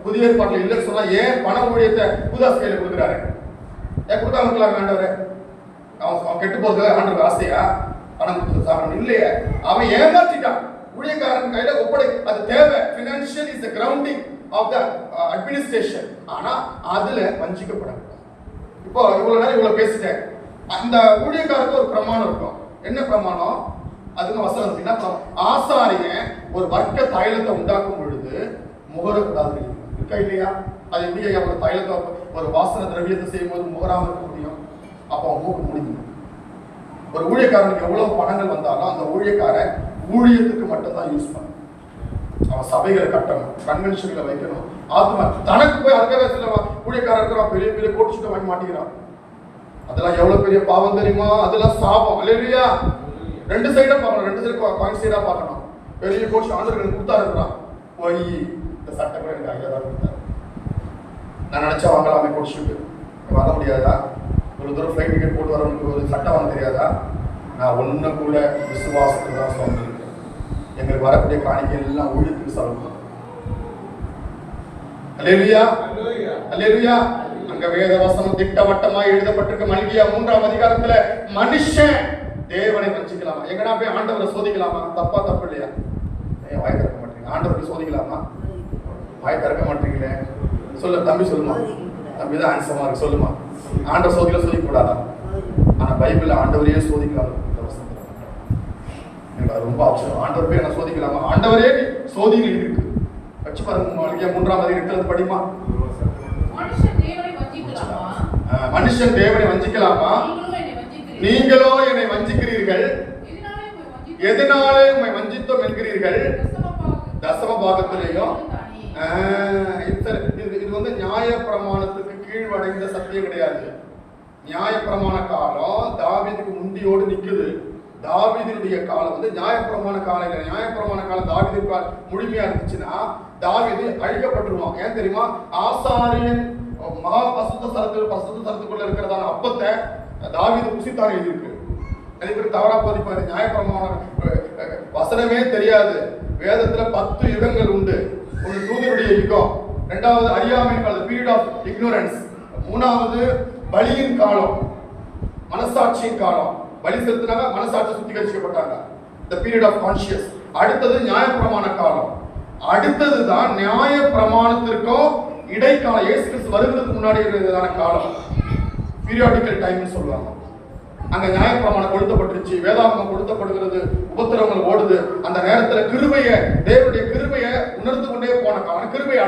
புதிய ஏற்பாட்டில் இல்லைன்னு சொன்னா ஏன் பண ஊழியத்தை யூதாஸ் கையில கொடுக்குறாரு? ஏன் கொடுக்காம இருக்கலாம் ஆண்டவரே? அவன் கெட்டு போறது ஆண்டவர் ஆசையா பணம் கொடுத்து சாப்பிடணும் இல்லையே. அவன் ஏமாற்றிட்டான். ஊழியக்காரன் கையில ஒப்படை அது தேவை. Financial is the grounding of the administration. ஆனா அதுல வஞ்சிக்கப்படாது. இப்போ இவ்வளவு நேரம் இவ்வளவு பேசிட்டேன். அந்த ஊழியக்காரருக்கு ஒரு பிரமாணம் இருக்கும். என்ன பிரமாணம்? அதுக்கு வசனம் அப்படின்னா, ஆசாரியன் ஒரு வர்க்க தைலத்தை உண்டாக்கும் பொழுது முகரக்கூடாது இருக்கா இல்லையா? அது எப்படி ஒரு தைலத்தை ஒரு வாசன திரவியத்தை செய்யும் போது முகராம இருக்க முடியும்? அப்போ மூக்கு முடியும். ஒரு ஊழியக்காரனுக்கு எவ்வளவு பணங்கள் வந்தாலும் அந்த ஊழியக்காரன் ஊழியத்துக்கு மட்டும்தான் யூஸ் பண்ணணும். அவன் சபைகளை கட்டணும், கன்வென்ஷன்களை வைக்கணும். ஆத்மா தனக்கு போய் அதுக்காக சில ஊழியக்காரர் இருக்கிறான், பெரிய பெரிய கோட்டு சுட்ட வாங்கி மாட்டேங்கிறான். அதெல்லாம் எவ்வளவு பெரிய பாவம் தெரியுமா? அதெல்லாம் சாபம். அல்லேலூயா. ரெண்டு சைடா பார்க்கணும், ரெண்டு சைடு காயின் சைடா பார்க்கணும். பெரிய கோட் ஆண்டவருக்கு கொடுத்தா இருக்கிறான். போய் இந்த சட்டை கூட எனக்கு ஐயா தான் கொடுத்தாரு. நான் நினைச்சா வாங்கலாமே கோட் ஷூட்டு. வாங்க முடியாதா? ஒரு தூரம் ஃப்ளைட் டிக்கெட் போட்டு வரவனுக்கு ஒரு சட்டை வாங்க தெரியாதா? நான் ஒன்று கூட விசுவாசத்துக்கு தான் சொல்லியிருக்கேன். எங்களுக்கு வரக்கூடிய காணிக்கை எல்லாம் ஊழியத்துக்கு செலவு. அல்லேலூயா, அல்லேலூயா. அங்க வேத வசனம் திட்டவட்டமா எழுதப்பட்டிருக்க மல்கியா 3ஆம் அதிகாரத்துல மனுஷன் தேவனை வஞ்சிக்கலாமா? எங்கடா போய் ஆண்டவரை சோதிக்கலாமா? தப்பா தப்பு இல்லையா? வாய் திறக்க மாட்டீங்க. ஆண்டவரை சோதிக்கலாமா? வாய் திறக்க மாட்டீங்களே. சொல்லு தம்பி, சொல்லுமா. தம்பி தான் ஆன்சமா இருக்கு, சொல்லுமா. ஆண்டவர் சோதிக்கல சொல்லிக்க கூடாதா? ஆனா பைபிள் ஆண்டவரையே சோதிக்கலாம். எனக்கு அது ரொம்ப அவசியம். ஆண்டவர் போய் என்ன சோதிக்கலாமா? ஆண்டவரே சோதிகள் இருக்கு. வச்சு பாருங்க. 3ஆம் அதிகாரத்துல படிமா. மனுஷன் தேவனை வஞ்சிக்கலாமா? நீங்களோ என்னை வஞ்சிக்கிறீர்கள். எதனாலே உம்மை வஞ்சித்தோம் என்கிறீர்கள்? தசம பாகத்திலேயும். இது வந்து நியாய பிரமாணத்துக்கு கீழ்வடைந்த சத்தியம் கிடையாது. நியாய பிரமாண காலம் தாவீதுக்கு முந்தியோடு நிக்குது. தாவீதினுடைய காலம் வந்து நியாயப்பிரமாண காலம் இல்லை. நியாயப்பிரமாண காலம் தாவீது முழுமையா இருந்துச்சுன்னா தாவீது அழிக்கப்பட்டுருவான். ஏன் தெரியுமா? ஆசாரியன் மகா பசுத்த சரத்துக்குள்ள இருக்கிறதான அப்பத்தை தாவீது புசித்தான் எழுதியிருக்கு. நிறைய பேர் தவறா போதிப்பாரு. நியாயப்பிரமாண வசனமே தெரியாது. வேதத்துல 10 யுகங்கள் உண்டு. ஒன்று தூதருடைய யுகம், 2வது அறியாமை காலம், பீரியட் ஆஃப் இக்னோரன்ஸ், 3வது பலியின் காலம், மனசாட்சியின் காலம். பலி செலுத்தினாங்க, மனசாட்சி சுத்திகரிக்கப்பட்டாங்க, the period of conscious. அடுத்தது நியாயப்பிரமாண காலம். அடுத்ததுதான் நியாய பிரமாணத்திற்கும் இடைக்கால இயேசு கிறிஸ்து வருவதற்கு முன்னாடி இருந்ததான காலம், பீரியாடிக்கல் டைம்னு சொல்லுவாங்க. அங்க நியாயப்பிரமாணம் கொடுத்தப்பட்டுருச்சு, வேதாகமம் கொடுத்தப்படுகிறது, உபத்திரவங்கள் ஓடுது. அந்த நேரத்துல கிருபையை, தேவனுடைய கிருபையை உணர்ந்து கொண்டே போன காலம். கிருபை